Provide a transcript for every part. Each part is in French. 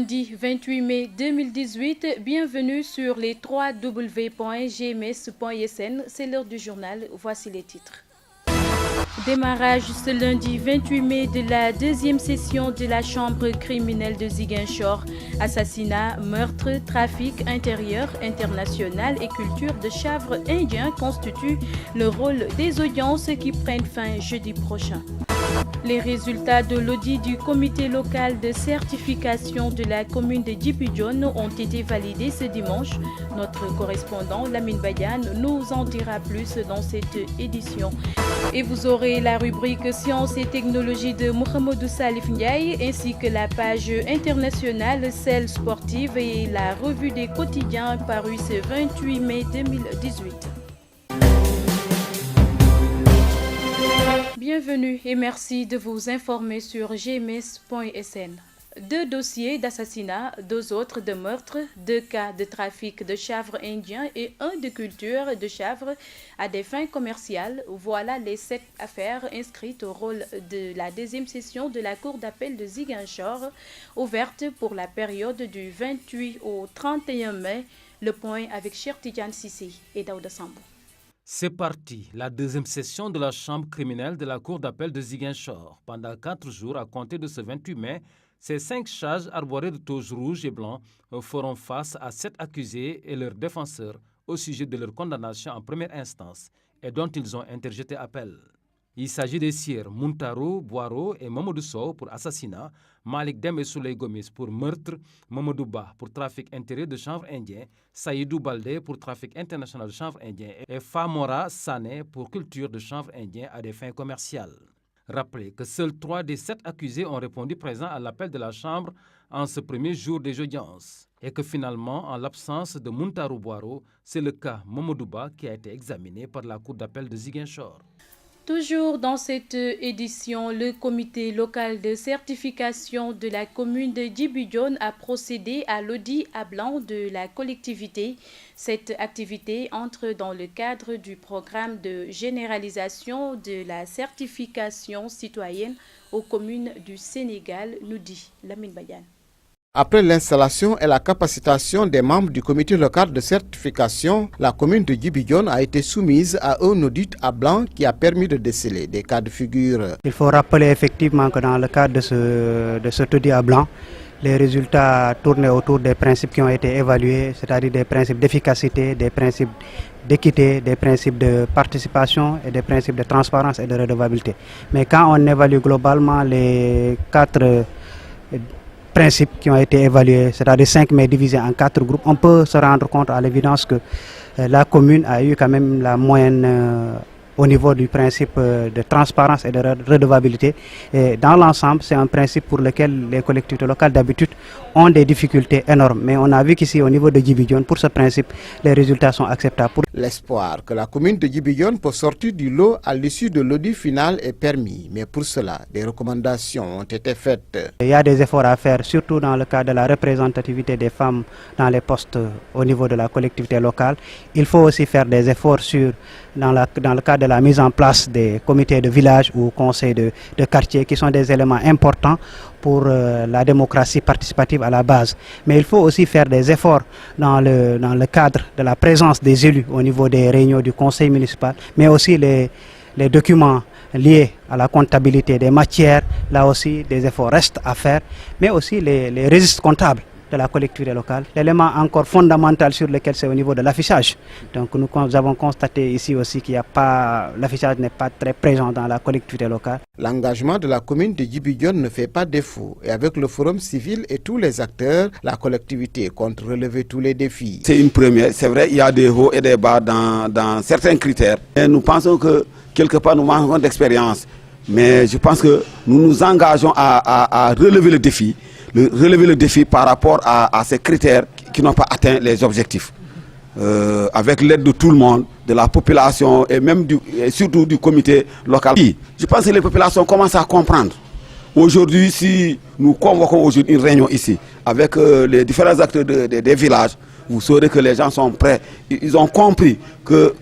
lundi 28 mai 2018. Bienvenue sur les www.gms.sn. C'est l'heure du journal. Voici les titres. Démarrage ce lundi 28 mai de la deuxième session de la chambre criminelle de Ziguinchor. Assassinat, meurtre, trafic intérieur, international et culture de chanvre indien constituent le rôle des audiences qui prennent fin jeudi prochain. Les résultats de l'audit du comité local de certification de la commune de Djiboujon ont été validés ce dimanche. Notre correspondant Lamine Bayane nous en dira plus dans cette édition. Et vous aurez la rubrique Sciences et technologies de Mohamedou Salif Ndiaye ainsi que la page internationale Celle sportive et la revue des quotidiens parue ce 28 mai 2018. Bienvenue et merci de vous informer sur gms.sn. 2 dossiers d'assassinat, 2 autres de meurtre, 2 cas de trafic de chanvre indien et 1 de culture de chanvre à des fins commerciales. Voilà les 7 affaires inscrites au rôle de la deuxième session de la Cour d'appel de Ziguinchor, ouverte pour la période du 28 au 31 mai. Le point avec Cheikh Tidiane Sissi et Daouda Sambou. C'est parti, la deuxième session de la chambre criminelle de la Cour d'appel de Ziguinchor. Pendant 4 jours, à compter de ce 28 mai, ces 5 charges arborées de toges rouges et blancs feront face à 7 accusés et leurs défenseurs au sujet de leur condamnation en première instance et dont ils ont interjeté appel. Il s'agit des sieurs Muntaro Boiro et Mamadou Sow pour assassinat, Malik Dem et Souley Gomis pour meurtre, Mamadou Ba pour trafic intérieur de chanvre indien, Saïdou Baldé pour trafic international de chanvre indien et Famora Sané pour culture de chanvre indien à des fins commerciales. Rappelez que seuls 3 des 7 accusés ont répondu présents à l'appel de la Chambre en ce premier jour des audiences et que finalement, en l'absence de Muntaro Boiro, c'est le cas Mamadou Ba qui a été examiné par la Cour d'appel de Ziguinchor. Toujours dans cette édition, le comité local de certification de la commune de Djiboujon a procédé à l'audit à blanc de la collectivité. Cette activité entre dans le cadre du programme de généralisation de la certification citoyenne aux communes du Sénégal, nous dit Lamine Bayane. Après l'installation et la capacitation des membres du comité local de certification, la commune de Djiboujon a été soumise à un audit à blanc qui a permis de déceler des cas de figure. Il faut rappeler effectivement que dans le cadre de cet audit à blanc, les résultats tournaient autour des principes qui ont été évalués, c'est-à-dire des principes d'efficacité, des principes d'équité, des principes de participation et des principes de transparence et de redevabilité. Mais quand on évalue globalement les 4 principes qui ont été évalués, c'est-à-dire 5 mais divisés en 4 groupes, on peut se rendre compte à l'évidence que la commune a eu quand même la moyenne au niveau du principe de transparence et de redevabilité. Et dans l'ensemble, c'est un principe pour lequel les collectivités locales d'habitude ont des difficultés énormes. Mais on a vu qu'ici, au niveau de Djiboujon, pour ce principe, les résultats sont acceptables. L'espoir que la commune de Djiboujon peut sortir du lot à l'issue de l'audit final est permis. Mais pour cela, des recommandations ont été faites. Il y a des efforts à faire, surtout dans le cadre de la représentativité des femmes dans les postes au niveau de la collectivité locale. Il faut aussi faire des efforts dans le cadre de la mise en place des comités de village ou conseils de quartier qui sont des éléments importants pour la démocratie participative à la base. Mais il faut aussi faire des efforts dans le cadre de la présence des élus au niveau des réunions du conseil municipal, mais aussi les documents liés à la comptabilité des matières. Là aussi, des efforts restent à faire, mais aussi les registres comptables de la collectivité locale. L'élément encore fondamental sur lequel c'est au niveau de l'affichage. Donc nous avons constaté ici aussi qu'il n'y a pas, l'affichage n'est pas très présent dans la collectivité locale. L'engagement de la commune de Djiboujon ne fait pas défaut et avec le forum civil et tous les acteurs, la collectivité compte relever tous les défis. C'est une première, c'est vrai, il y a des hauts et des bas dans certains critères. Et nous pensons que quelque part nous manquons d'expérience, mais je pense que nous nous engageons à relever le défi. Relever le défi par rapport à ces critères qui n'ont pas atteint les objectifs. Avec l'aide de tout le monde, de la population et même et surtout du comité local. Je pense que les populations commencent à comprendre. Aujourd'hui, si nous convoquons aujourd'hui une réunion ici avec les différents acteurs des villages, vous saurez que les gens sont prêts. Ils ont compris que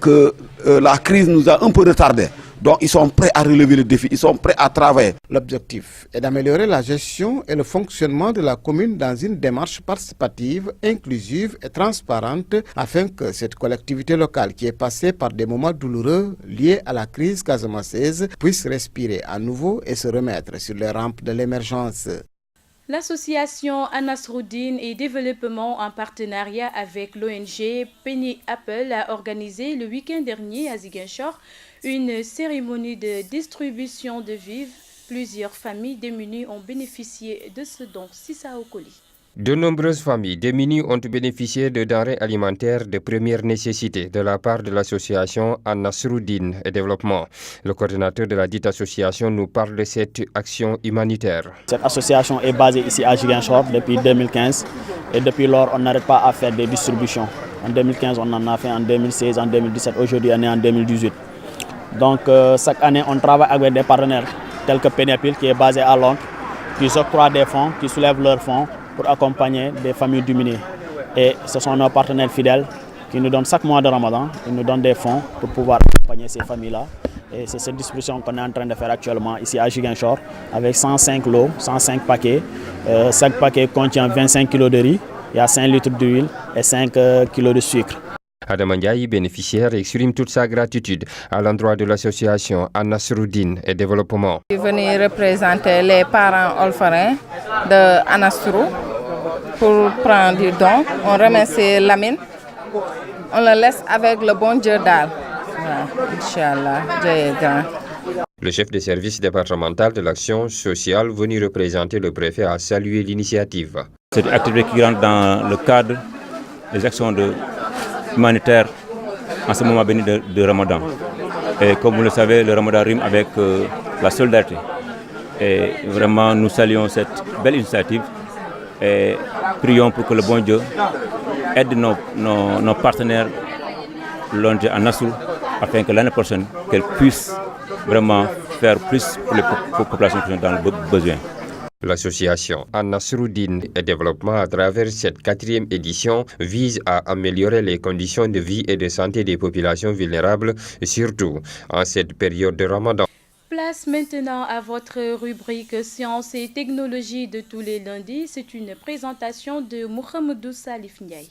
la crise nous a un peu retardés. Donc ils sont prêts à relever le défi, ils sont prêts à travailler. L'objectif est d'améliorer la gestion et le fonctionnement de la commune dans une démarche participative, inclusive et transparente afin que cette collectivité locale qui est passée par des moments douloureux liés à la crise casamançaise puisse respirer à nouveau et se remettre sur les rampes de l'émergence. L'association Anasroudine et Développement en partenariat avec l'ONG Penny Apple a organisé le week-end dernier à Ziguinchor une cérémonie de distribution de vivres. Plusieurs familles démunies ont bénéficié de ce don. Sissa Okoli. De nombreuses familles démunies ont bénéficié de denrées alimentaires de première nécessité de la part de l'association Anasroudine et Développement. Le coordinateur de la dite association nous parle de cette action humanitaire. Cette association est basée ici à Ziguinchor depuis 2015 et depuis lors on n'arrête pas à faire des distributions. En 2015 on en a fait, en 2016, en 2017, aujourd'hui on est en 2018. Donc chaque année on travaille avec des partenaires tels que Penny Apple qui est basé à Londres, qui octroient des fonds, qui soulèvent leurs fonds pour accompagner des familles démunies. Et ce sont nos partenaires fidèles qui nous donnent chaque mois de Ramadan, ils nous donnent des fonds pour pouvoir accompagner ces familles-là. Et c'est cette distribution qu'on est en train de faire actuellement ici à Ziguinchor avec 105 lots, 105 paquets. Chaque paquet contient 25 kg de riz, il y a 5 litres d'huile et 5 kg de sucre. Adam Ndiaye, bénéficiaire, exprime toute sa gratitude à l'endroit de l'association Anasroudine et Développement. Je suis venu représenter les parents orphelins de Anasrou pour prendre du don. On remercie Lamine. On le laisse avec le bon Dieu d'Al. Inch'Allah, Dieu est grand. Le chef de service départemental de l'action sociale venu représenter le préfet a salué l'initiative. C'est une activité qui rentre dans le cadre des actions humanitaires en ce moment béni de Ramadan. Et comme vous le savez, le Ramadan rime avec la solidarité. Et vraiment, nous saluons cette belle initiative et prions pour que le bon Dieu aide nos partenaires l'ONG Anasrou afin que l'année prochaine, qu'elle puisse vraiment faire plus pour les populations qui sont dans le besoin. L'association Anasroudine et Développement, à travers cette 4e édition, vise à améliorer les conditions de vie et de santé des populations vulnérables, surtout en cette période de Ramadan. Place maintenant à votre rubrique Sciences et technologies de tous les lundis. C'est une présentation de Mohamedou Salif Ndiaye.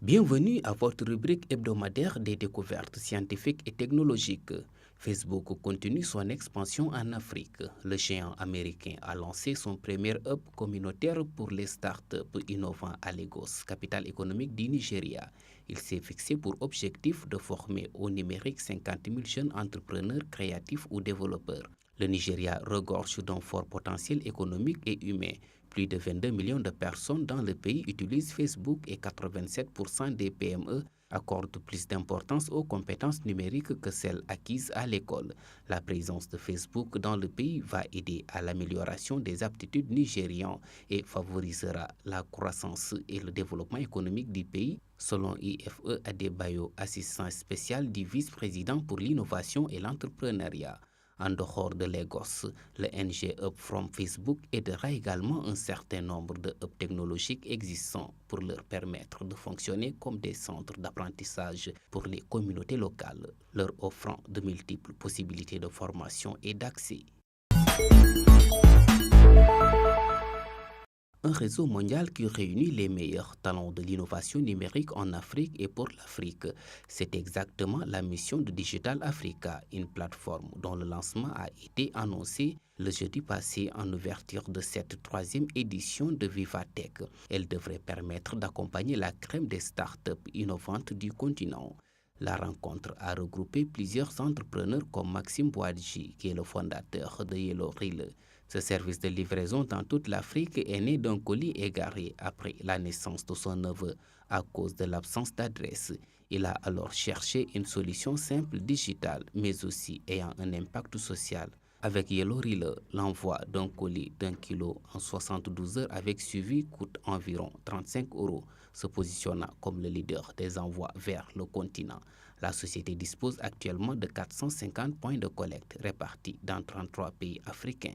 Bienvenue à votre rubrique hebdomadaire des découvertes scientifiques et technologiques. Facebook continue son expansion en Afrique. Le géant américain a lancé son premier hub communautaire pour les startups innovants à Lagos, capitale économique du Nigeria. Il s'est fixé pour objectif de former au numérique 50 000 jeunes entrepreneurs créatifs ou développeurs. Le Nigeria regorge d'un fort potentiel économique et humain. Plus de 22 millions de personnes dans le pays utilisent Facebook et 87% des PME accordent plus d'importance aux compétences numériques que celles acquises à l'école. La présence de Facebook dans le pays va aider à l'amélioration des aptitudes nigériennes et favorisera la croissance et le développement économique du pays, selon IFE Adebayo, assistant spécial du vice-président pour l'innovation et l'entrepreneuriat. En dehors de Lagos, le NG Hub from Facebook aidera également un certain nombre de hubs technologiques existants pour leur permettre de fonctionner comme des centres d'apprentissage pour les communautés locales, leur offrant de multiples possibilités de formation et d'accès. Un réseau mondial qui réunit les meilleurs talents de l'innovation numérique en Afrique et pour l'Afrique. C'est exactement la mission de Digital Africa, une plateforme dont le lancement a été annoncé le jeudi passé en ouverture de cette 3e édition de Vivatech. Elle devrait permettre d'accompagner la crème des startups innovantes du continent. La rencontre a regroupé plusieurs entrepreneurs comme Maxime Boadji, qui est le fondateur de Yellow Reel. Ce service de livraison dans toute l'Afrique est né d'un colis égaré après la naissance de son neveu à cause de l'absence d'adresse. Il a alors cherché une solution simple, digitale, mais aussi ayant un impact social. Avec Yellow Reel, l'envoi d'un colis d'1 kilo en 72 heures avec suivi coûte environ 35 €, se positionnant comme le leader des envois vers le continent. La société dispose actuellement de 450 points de collecte répartis dans 33 pays africains.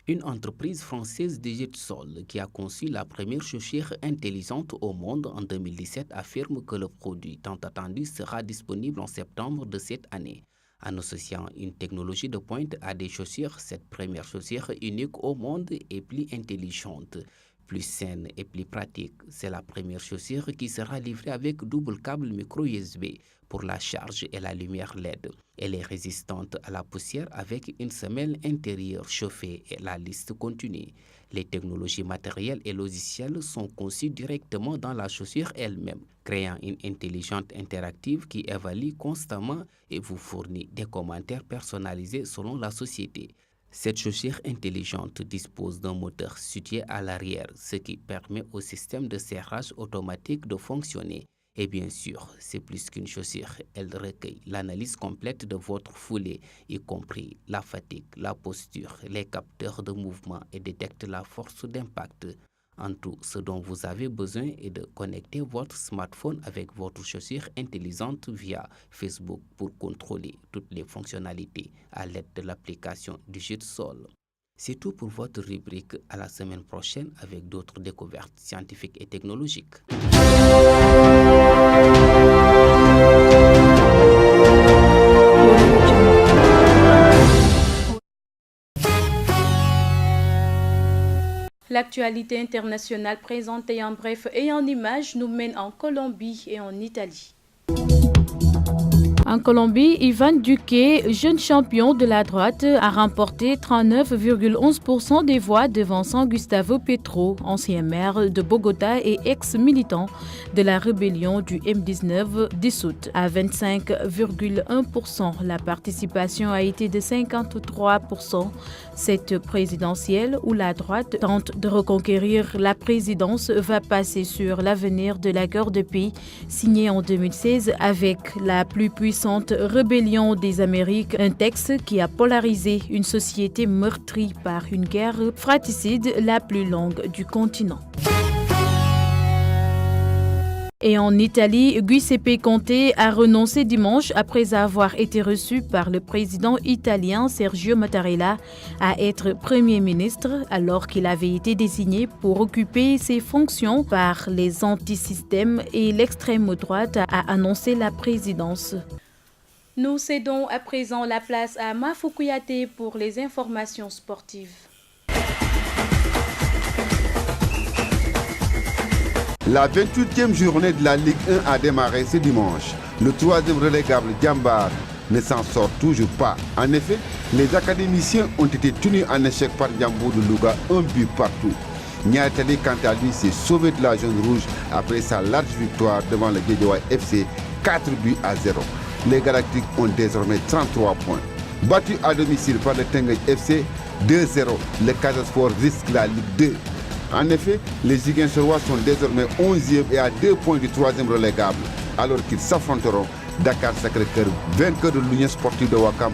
Une entreprise française de Jetsol qui a conçu la première chaussure intelligente au monde en 2017 affirme que le produit tant attendu sera disponible en septembre de cette année. En associant une technologie de pointe à des chaussures, cette première chaussure unique au monde est plus intelligente, plus saine et plus pratique. C'est la première chaussure qui sera livrée avec double câble micro USB pour la charge et la lumière LED. Elle est résistante à la poussière avec une semelle intérieure chauffée et la liste continue. Les technologies matérielles et logicielles sont conçues directement dans la chaussure elle-même, créant une intelligence interactive qui évalue constamment et vous fournit des commentaires personnalisés selon la société. Cette chaussure intelligente dispose d'un moteur situé à l'arrière, ce qui permet au système de serrage automatique de fonctionner. Et bien sûr, c'est plus qu'une chaussure, elle recueille l'analyse complète de votre foulée, y compris la fatigue, la posture, les capteurs de mouvement et détecte la force d'impact. En tout, ce dont vous avez besoin est de connecter votre smartphone avec votre chaussure intelligente via Facebook pour contrôler toutes les fonctionnalités à l'aide de l'application du Jetsol. C'est tout pour votre rubrique. À la semaine prochaine avec d'autres découvertes scientifiques et technologiques. L'actualité internationale présentée en bref et en images nous mène en Colombie et en Italie. En Colombie, Ivan Duque, jeune champion de la droite, a remporté 39,11% des voix devant San Gustavo Petro, ancien maire de Bogota et ex-militant de la rébellion du M19 dissoute. À 25,1%, la participation a été de 53%. Cette présidentielle, où la droite tente de reconquérir la présidence, va passer sur l'avenir de l'accord de paix signé en 2016 avec la plus puissante rébellion des Amériques, un texte qui a polarisé une société meurtrie par une guerre fratricide la plus longue du continent. Et en Italie, Giuseppe Conte a renoncé dimanche après avoir été reçu par le président italien Sergio Mattarella à être Premier ministre alors qu'il avait été désigné pour occuper ses fonctions par les antisystèmes et l'extrême droite a annoncé la présidence. Nous cédons à présent la place à Mafou Kouyaté pour les informations sportives. La 28e journée de la Ligue 1 a démarré ce dimanche. Le troisième relégable Djambar ne s'en sort toujours pas. En effet, les académiciens ont été tenus en échec par Djambour de Louga, un but partout. Niatali, quant à lui, s'est sauvé de la jaune rouge après sa large victoire devant le Guédiawaye FC, 4 buts à 0. Les Galactiques ont désormais 33 points. Battu à domicile par le Tenguej FC, 2-0, le Casa Sport risque la Ligue 2. En effet, les Ziguinchorois sont désormais 11e et à 2 points du troisième relégable, alors qu'ils s'affronteront Dakar Sacré-Cœur, vainqueur de l'Union sportive de Ouakam,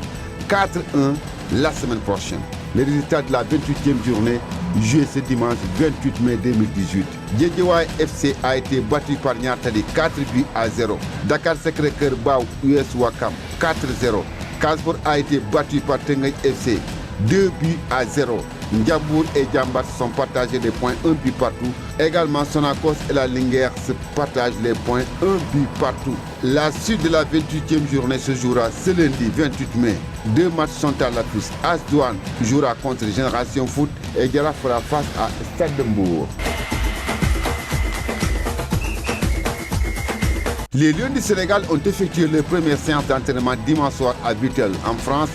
4-1 la semaine prochaine. Les résultats de la 28e journée, jouée ce dimanche 28 mai 2018. Guédiawaye FC a été battu par Niatali 4 buts à 0. Dakar Sacré-Cœur Bao US Ouakam 4-0. Casport a été battu par Tenguej FC 2 buts à 0. Ndiabour et Djambar se sont partagés les points, 1 but partout. Également, Sonacos et la Linguère se partagent les points, 1 but partout. La suite de la 28e journée se jouera ce lundi 28 mai. 2 matchs sont à l'affiche. Asdouane jouera contre Génération Foot et Diarra fera face à Stade de Mbour. Les Lions du Sénégal ont effectué leur première séance d'entraînement dimanche soir à Vittel, en France.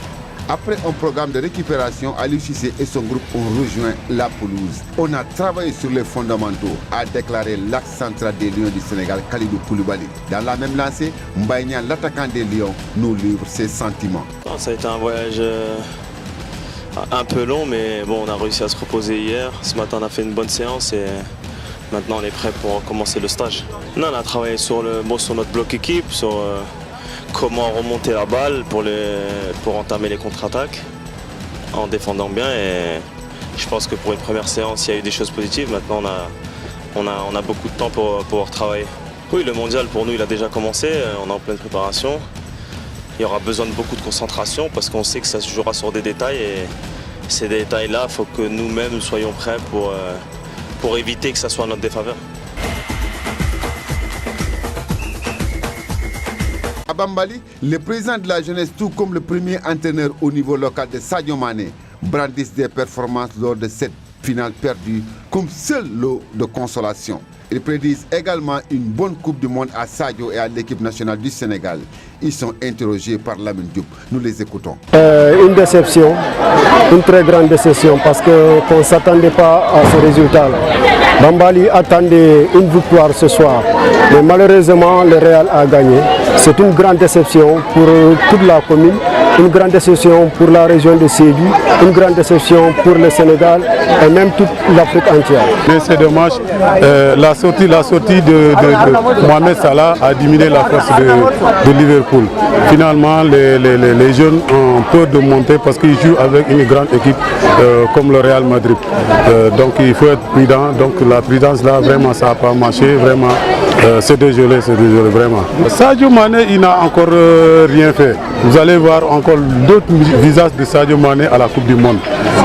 Après un programme de récupération, Aliou Cissé et son groupe ont rejoint la pelouse. On a travaillé sur les fondamentaux, a déclaré l'axe central des Lions du Sénégal, Kalidou Koulibaly. Dans la même lancée, Mbaye Niang, l'attaquant des Lions, nous livre ses sentiments. Ça a été un voyage un peu long, mais bon, on a réussi à se reposer hier. Ce matin, on a fait une bonne séance et maintenant, on est prêt pour commencer le stage. Non, on a travaillé sur notre bloc équipe, sur comment remonter la balle pour entamer les contre-attaques en défendant bien. Et je pense que pour une première séance, il y a eu des choses positives. Maintenant, on a beaucoup de temps pour pouvoir travailler. Oui, le mondial, pour nous, il a déjà commencé. On est en pleine préparation. Il y aura besoin de beaucoup de concentration parce qu'on sait que ça se jouera sur des détails ces détails-là, il faut que nous-mêmes nous soyons prêts pour éviter que ça soit en notre défaveur. À Bambali, le président de la jeunesse, tout comme le premier entraîneur au niveau local de Sadio Mané, brandissent des performances lors de cette finale perdue comme seul lot de consolation. Ils prédisent également une bonne Coupe du Monde à Sadio et à l'équipe nationale du Sénégal. Ils sont interrogés par Lamine Diop. Nous les écoutons. Une déception, une très grande déception parce qu'on ne s'attendait pas à ce résultat-là. Bambali attendait une victoire ce soir, mais malheureusement le Real a gagné. C'est une grande déception pour toute la commune, une grande déception pour la région de Sédhiou, une grande déception pour le Sénégal et même toute l'Afrique entière. Mais c'est dommage, la sortie de Mohamed Salah a diminué la force de Liverpool. Finalement, les jeunes ont peur de monter parce qu'ils jouent avec une grande équipe comme le Real Madrid. Donc il faut être prudent. Donc la prudence là, vraiment, ça n'a pas marché. Vraiment, c'est désolé, vraiment. Sadio Mané, il n'a encore rien fait. Vous allez voir encore d'autres visages de Sadio Mané à la Coupe du Monde.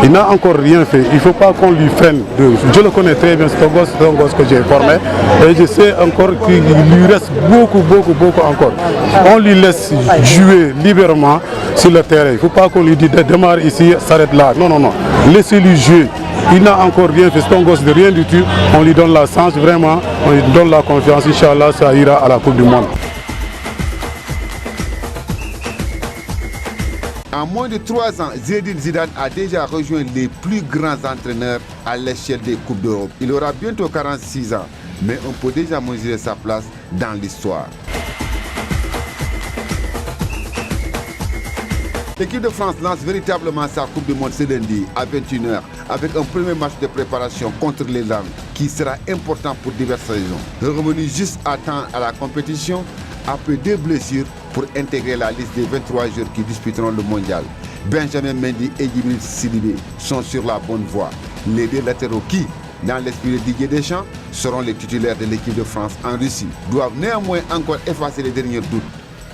Il n'a encore rien fait. Il ne faut pas qu'on lui freine. Je le connais très bien, c'est un gosse que j'ai formé. Et je sais encore qu'il lui reste beaucoup encore. On lui laisse jouer librement sur le terrain. Il ne faut pas qu'on lui dise démarre ici, s'arrête là. Non. Laissez-lui jouer. Il n'a encore rien fait, c'est un gosse de rien du tout. On lui donne la chance, vraiment, on lui donne la confiance. Inch'Allah, ça ira à la Coupe du Monde. En moins de 3 ans, Zinedine Zidane a déjà rejoint les plus grands entraîneurs à l'échelle des Coupes d'Europe. Il aura bientôt 46 ans, mais on peut déjà mesurer sa place dans l'histoire. L'équipe de France lance véritablement sa Coupe du Monde ce lundi à 21h avec un premier match de préparation contre l'Irlande qui sera important pour diverses raisons. Revenu juste à temps à la compétition après 2 blessures pour intégrer la liste des 23 joueurs qui disputeront le mondial. Benjamin Mendy et Djibril Sidibé sont sur la bonne voie. Les 2 latéraux qui, dans l'esprit de Didier Deschamps, seront les titulaires de l'équipe de France en Russie, doivent néanmoins encore effacer les derniers doutes.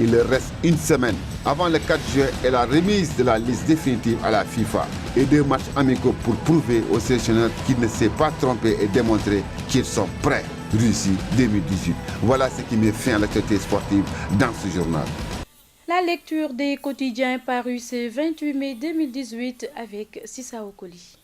Il leur reste une semaine avant le 4 juin et la remise de la liste définitive à la FIFA et 2 matchs amicaux pour prouver aux sélectionneurs qu'ils ne s'est pas trompé et démontrer qu'ils sont prêts. Russie 2018. Voilà ce qui met fin à l'actualité sportive dans ce journal. La lecture des quotidiens parus ce 28 mai 2018 avec Sissa Okoli.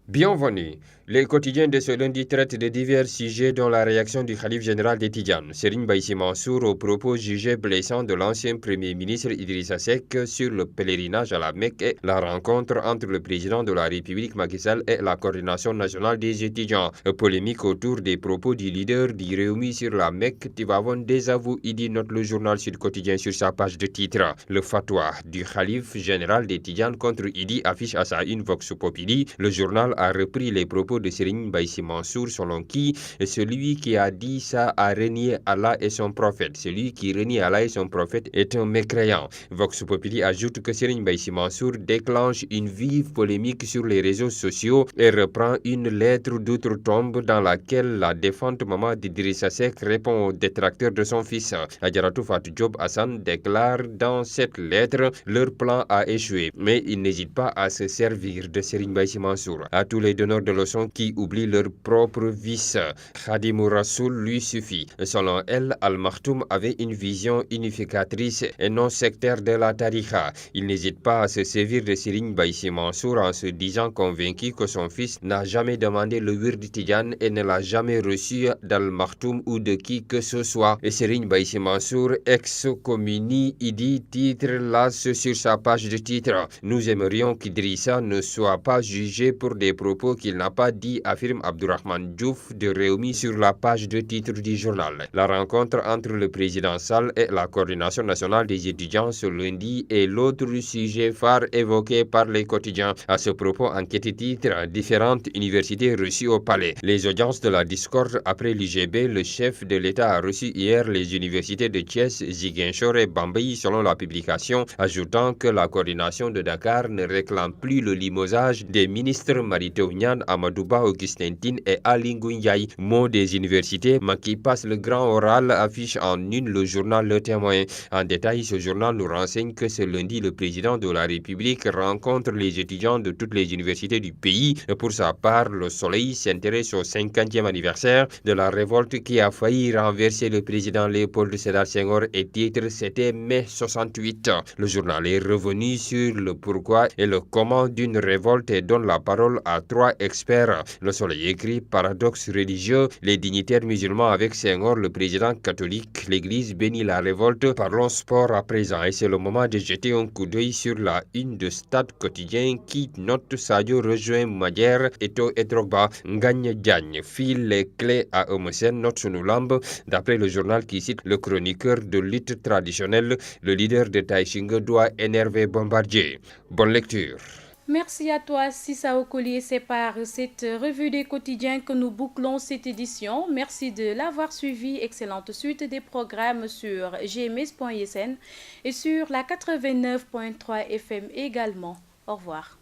Bienvenue. Les quotidiens de ce lundi traitent de divers sujets dont la réaction du Khalife général des Tidjanes, Serigne Baïssi Mansour, aux propos jugés blessants de l'ancien Premier ministre Idrissa Seck sur le pèlerinage à la Mecque et la rencontre entre le président de la République Macky Sall et la coordination nationale des étudiants. Polémique autour des propos du leader du Rewmi sur la Mecque, Tivaouane désavoue Idi, note le journal Sud Quotidien sur sa page de titre. Le fatwa du Khalife général des Tidjanes contre Idi affiche à sa une Vox Populi. Le journal a repris les propos de Serigne Baïssi Mansour selon qui celui qui a dit ça a renié Allah et son prophète. Celui qui renie Allah et son prophète est un mécréant. Vox Populi ajoute que Serigne Baïssi Mansour déclenche une vive polémique sur les réseaux sociaux et reprend une lettre d'outre-tombe dans laquelle la défunte maman d'Idrissa Seck répond aux détracteurs de son fils. Adjaratou Fatou Diop Hassan déclare dans cette lettre: leur plan a échoué, mais il n'hésite pas à se servir de Serigne Baïssi Mansour. À tous les donneurs de leçons qui oublient leur propre vice, Khadimou Rassoul lui suffit. Selon elle, Al-Maktoum avait une vision unificatrice et non sectaire de la tariqa. Il n'hésite pas à se servir de Serigne Baïssi Mansour en se disant convaincu que son fils n'a jamais demandé le wird Tidjane et ne l'a jamais reçu d'Al-Maktoum ou de qui que ce soit. Et Serigne Baïssi Mansour ex-communie Idi titre las sur sa page de titre: nous aimerions qu'Idrissa ne soit pas jugé pour des propos qu'il n'a pas dit, affirme Abdourahmane Diouf de Rewmi sur la page de titre du journal. La rencontre entre le président Sall et la coordination nationale des étudiants ce lundi est l'autre sujet phare évoqué par les quotidiens. À ce propos, enquête titre: différentes universités reçues au palais. Les audiences de la discorde après l'UGB, le chef de l'État a reçu hier les universités de Thiès, Ziguinchor et Bambey selon la publication, ajoutant que la coordination de Dakar ne réclame plus le limogeage des ministres Mary Teuw Niane, Amadou Ba, Augustin Tine et Ali Ngouille Ndiaye. Mot des universités, Macky passe le grand oral, affiche en une le journal Le Témoin. En détail, ce journal nous renseigne que ce lundi, le président de la République rencontre les étudiants de toutes les universités du pays. Pour sa part, Le Soleil s'intéresse au 50e anniversaire de la révolte qui a failli renverser le président Léopold Sédar Senghor et titre c'était mai 68. Le journal est revenu sur le pourquoi et le comment d'une révolte et donne la parole à 3 experts. Le Soleil écrit paradoxe religieux, les dignitaires musulmans avec Senghor, le président catholique, l'église bénit la révolte. Parlons sport à présent et c'est le moment de jeter un coup d'œil sur la une de Stade Quotidien qui note Sadio rejoint Madjer, Eto'o et Drogba. Ngagne Diagne file les clés à Eumeu Sène, note Sunu Lamb. D'après le journal qui cite le chroniqueur de lutte traditionnelle, le leader de Tai Shinga doit énerver Bombardier. Bonne lecture. Merci à toi, Sissa Okoli. C'est par cette revue des quotidiens que nous bouclons cette édition. Merci de l'avoir suivi. Excellente suite des programmes sur gms.sn et sur la 89.3 FM également. Au revoir.